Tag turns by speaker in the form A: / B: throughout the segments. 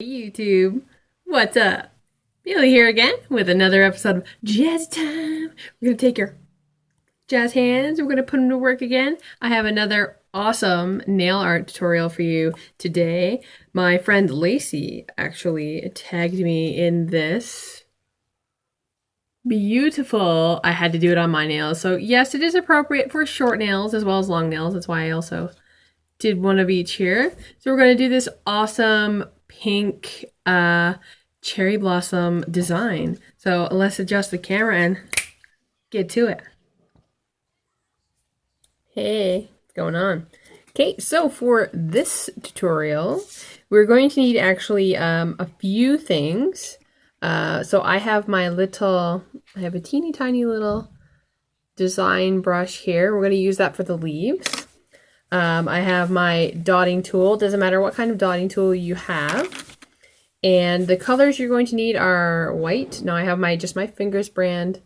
A: YouTube, what's up? Billy here again with another episode of Jazz Time. We're gonna take your jazz hands, we're gonna put them to work again. I have another awesome nail art tutorial for you today. My friend Lacey actually tagged me in this. Beautiful. I had to do it on my nails. So yes, it is appropriate for short nails as well as long nails. That's why I also did one of each here. So we're going to do this awesome pink cherry blossom design. So let's adjust the camera and get to it. Hey, what's going on? Okay, so for this tutorial, we're going to need actually a few things. So I have I have a teeny tiny little design brush here. We're going to use that for the leaves. I have my dotting tool. Doesn't matter what kind of dotting tool you have. And the colors you're going to need are white. Now I have just my Fingers brand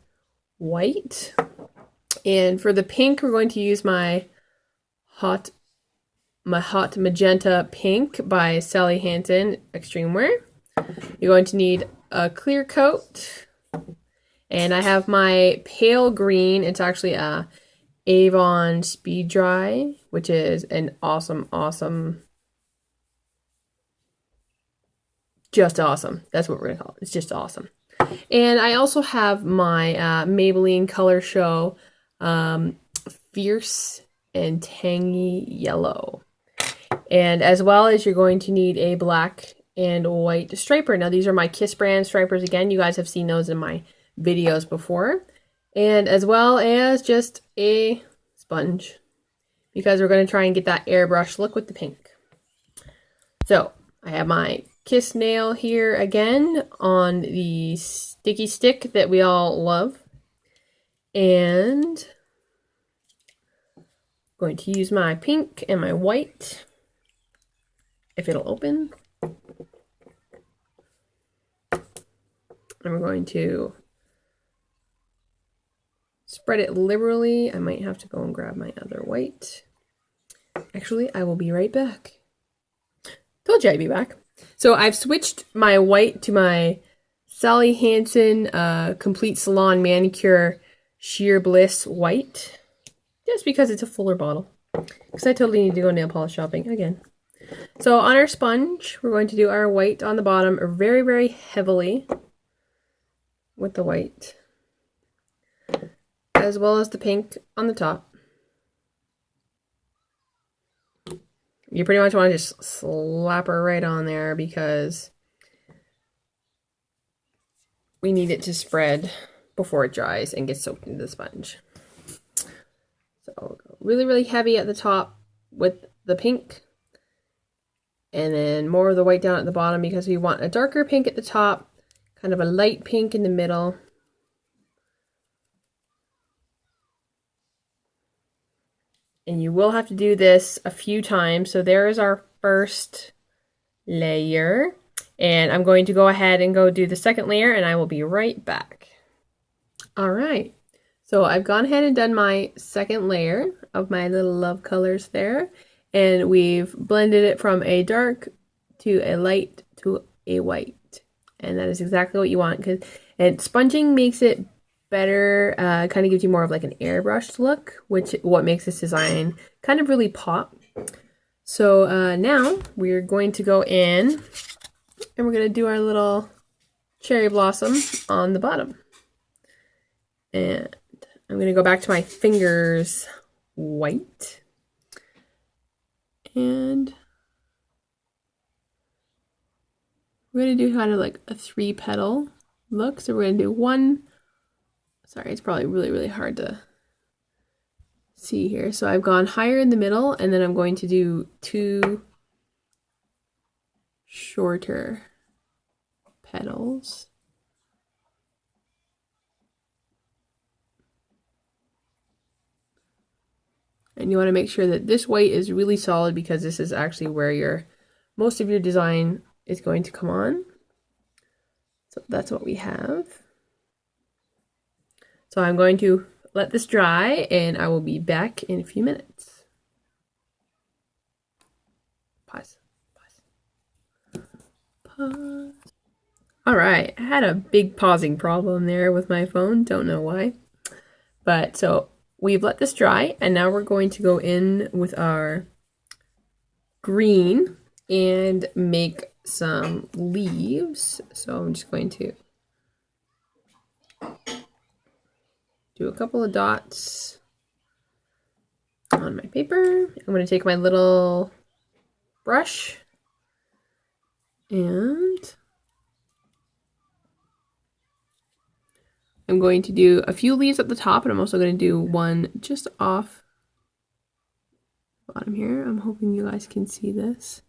A: white. And for the pink, we're going to use my hot magenta pink by Sally Hansen Extreme Wear. You're going to need a clear coat. And I have my pale green. It's actually a Avon Speed Dry, which is an awesome, just awesome. That's what we're gonna call it. It's just awesome. And I also have my Maybelline Color Show Fierce and Tangy Yellow. And as well as you're going to need a black and white striper. Now these are my Kiss brand stripers. Again, you guys have seen those in my videos before. And as well as just a sponge, because we're going to try and get that airbrush look with the pink. So I have my Kiss nail here again on the sticky stick that we all love. And I'm going to use my pink and my white, if it'll open. And we're going to spread it liberally. I might have to go and grab my other white. Actually, I will be right back. Told you I'd be back. So I've switched my white to my Sally Hansen Complete Salon Manicure Sheer Bliss white. Just because it's a fuller bottle. Because I totally need to go nail polish shopping again. So on our sponge, we're going to do our white on the bottom very heavily with the white, as well as the pink on the top. You pretty much want to just slap her right on there because we need it to spread before it dries and gets soaked into the sponge. So go really heavy at the top with the pink, and then more of the white down at the bottom because we want a darker pink at the top, kind of a light pink in the middle. And you will have to do this a few times. So there is our first layer. And I'm going to go ahead and go do the second layer, and I will be right back. All right. So I've gone ahead and done my second layer of my little love colors there. And we've blended it from a dark to a light to a white. And that is exactly what you want. And sponging makes it better, kind of gives you more of like an airbrushed look, which what makes this design kind of really pop. So now we're going to go in and we're going to do our little cherry blossom on the bottom. And I'm going to go back to my Fingers white. And we're going to do kind of like a 3-petal look. So we're going to do one. Sorry, it's probably really hard to see here. So I've gone higher in the middle, and then I'm going to do 2 shorter petals. And you want to make sure that this white is really solid because this is actually where most of your design is going to come on. So that's what we have. So I'm going to let this dry, and I will be back in a few minutes. Pause. pause. All right, I had a big pausing problem there with my phone. Don't know why. But so we've let this dry, and now we're going to go in with our green and make some leaves. So I'm just going to do a couple of dots on my paper. I'm going to take my little brush and I'm going to do a few leaves at the top, and I'm also going to do one just off the bottom here. I'm hoping you guys can see this.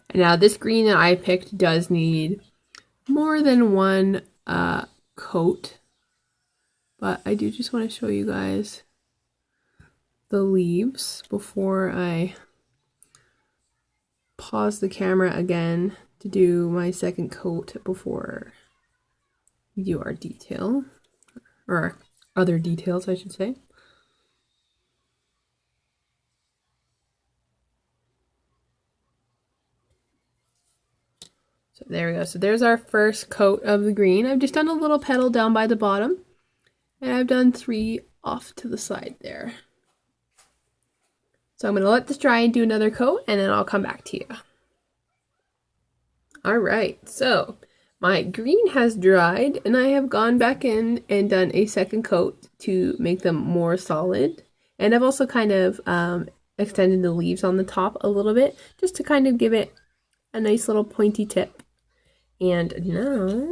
A: And now this green that I picked does need more than one coat, but I do just want to show you guys the leaves before I pause the camera again to do my second coat before we do our detail, or other details I should say. So there we go. So there's our first coat of the green. I've just done a little petal down by the bottom, and I've done 3 off to the side there. So I'm going to let this dry and do another coat, and then I'll come back to you. All right, so my green has dried, and I have gone back in and done a second coat to make them more solid. And I've also kind of extended the leaves on the top a little bit, just to kind of give it a nice little pointy tip. And now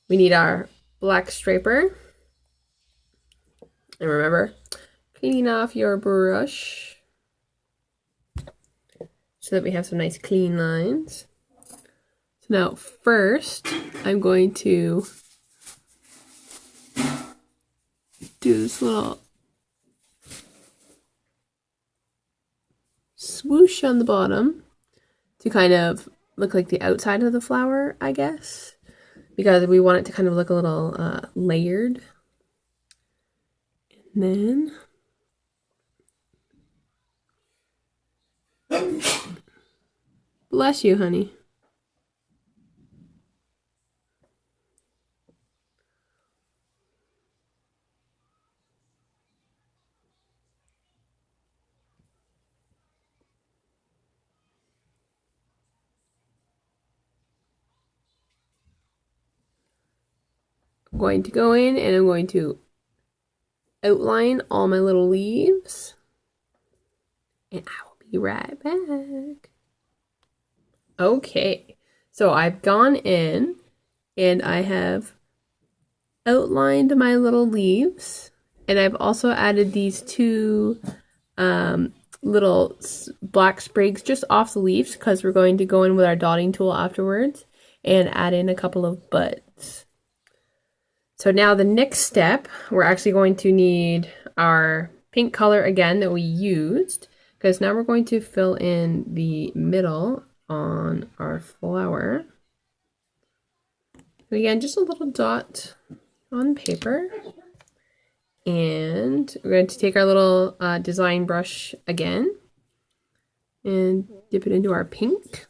A: we need our black striper. And remember, clean off your brush so that we have some nice clean lines. So now first, I'm going to do this little swoosh on the bottom to kind of look like the outside of the flower, I guess, because we want it to kind of look a little layered. And then, bless you, honey. I'm going to go in and I'm going to outline all my little leaves, and I will be right back. Okay, so I've gone in and I have outlined my little leaves, and I've also added these 2 little black sprigs just off the leaves because we're going to go in with our dotting tool afterwards and add in a couple of buds. So now the next step, we're actually going to need our pink color again that we used, because now we're going to fill in the middle on our flower. And again, just a little dot on paper. And we're going to take our little design brush again and dip it into our pink.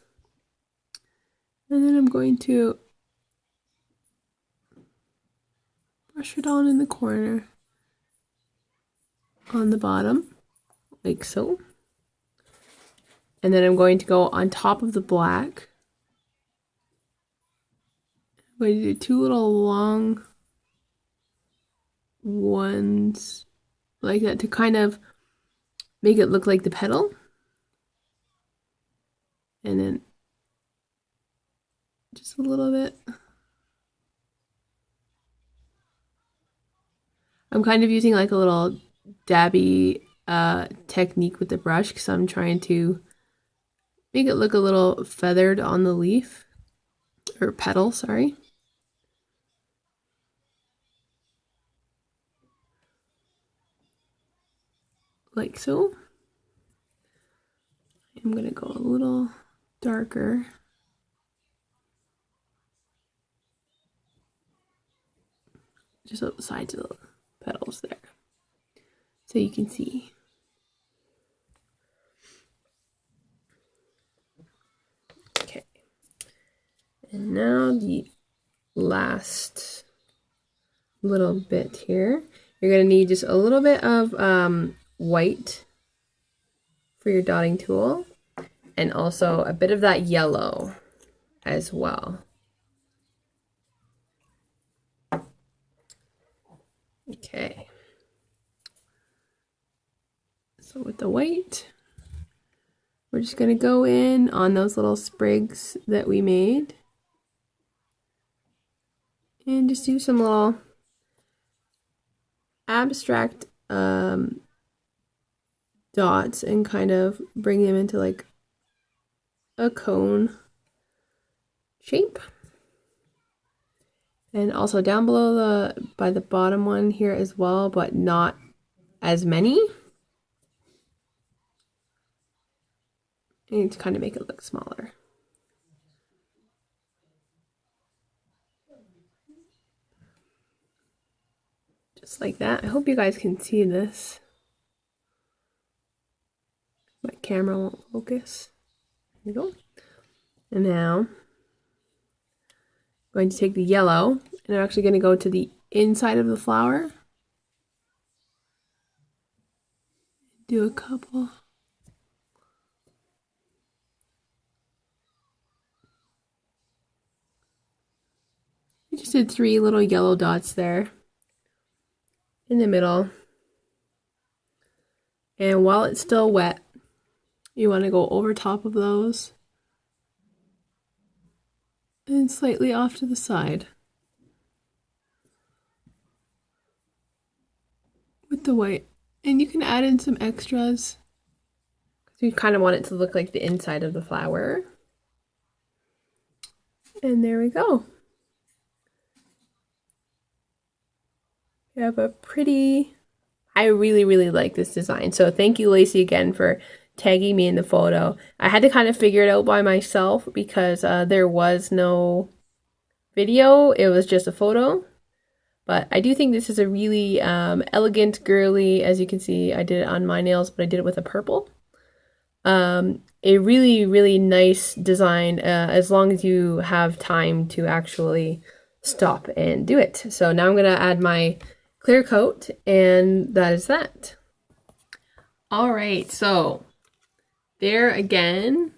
A: And then I'm going to brush it on in the corner on the bottom, like so. And then I'm going to go on top of the black. I'm going to do 2 little long ones like that to kind of make it look like the petal. And then just a little bit. I'm kind of using like a little dabby technique with the brush because I'm trying to make it look a little feathered on the leaf, or petal, sorry. Like so. I'm gonna go a little darker. just on the sides of the petals there, so you can see. Okay, and now the last little bit here. You're going to need just a little bit of white for your dotting tool, and also a bit of that yellow as well. Okay. So with the white, we're just going to go in on those little sprigs that we made and just do some little abstract dots and kind of bring them into like a cone shape. And also down below by the bottom one here as well, but not as many. And to kind of make it look smaller. Just like that. I hope you guys can see this. My camera won't focus. There we go. And now I'm going to take the yellow and I'm actually going to go to the inside of the flower. Do a couple. I just did 3 little yellow dots there in the middle. And while it's still wet, you want to go over top of those and slightly off to the side with the white. And you can add in some extras because you kind of want it to look like the inside of the flower. And there we go. You have a pretty, I really like this design. So thank you, Lacey, again for tagging me in the photo. I had to kind of figure it out by myself because there was no video. It was just a photo. But I do think this is a really elegant, girly, as you can see, I did it on my nails, but I did it with a purple. A really nice design as long as you have time to actually stop and do it. So now I'm going to add my clear coat, and that is that. All right, so there again,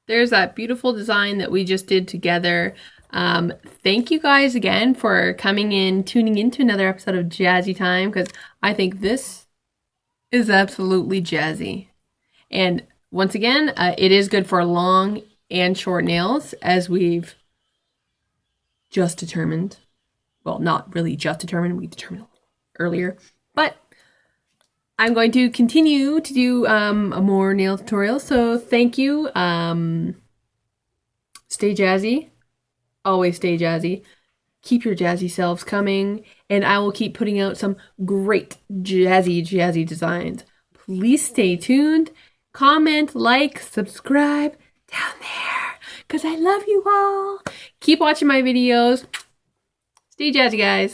A: there's that beautiful design that we just did together. Thank you guys again for coming in, tuning into another episode of Jazzy Time, because I think this is absolutely jazzy. And once again, it is good for long and short nails, as we've just determined. Well, not really just determined, we determined earlier, but I'm going to continue to do more nail tutorials. So thank you. Stay jazzy. Always stay jazzy. Keep your jazzy selves coming, and I will keep putting out some great jazzy designs. Please stay tuned. Comment, like, subscribe down there, because I love you all. Keep watching my videos. Stay jazzy, guys.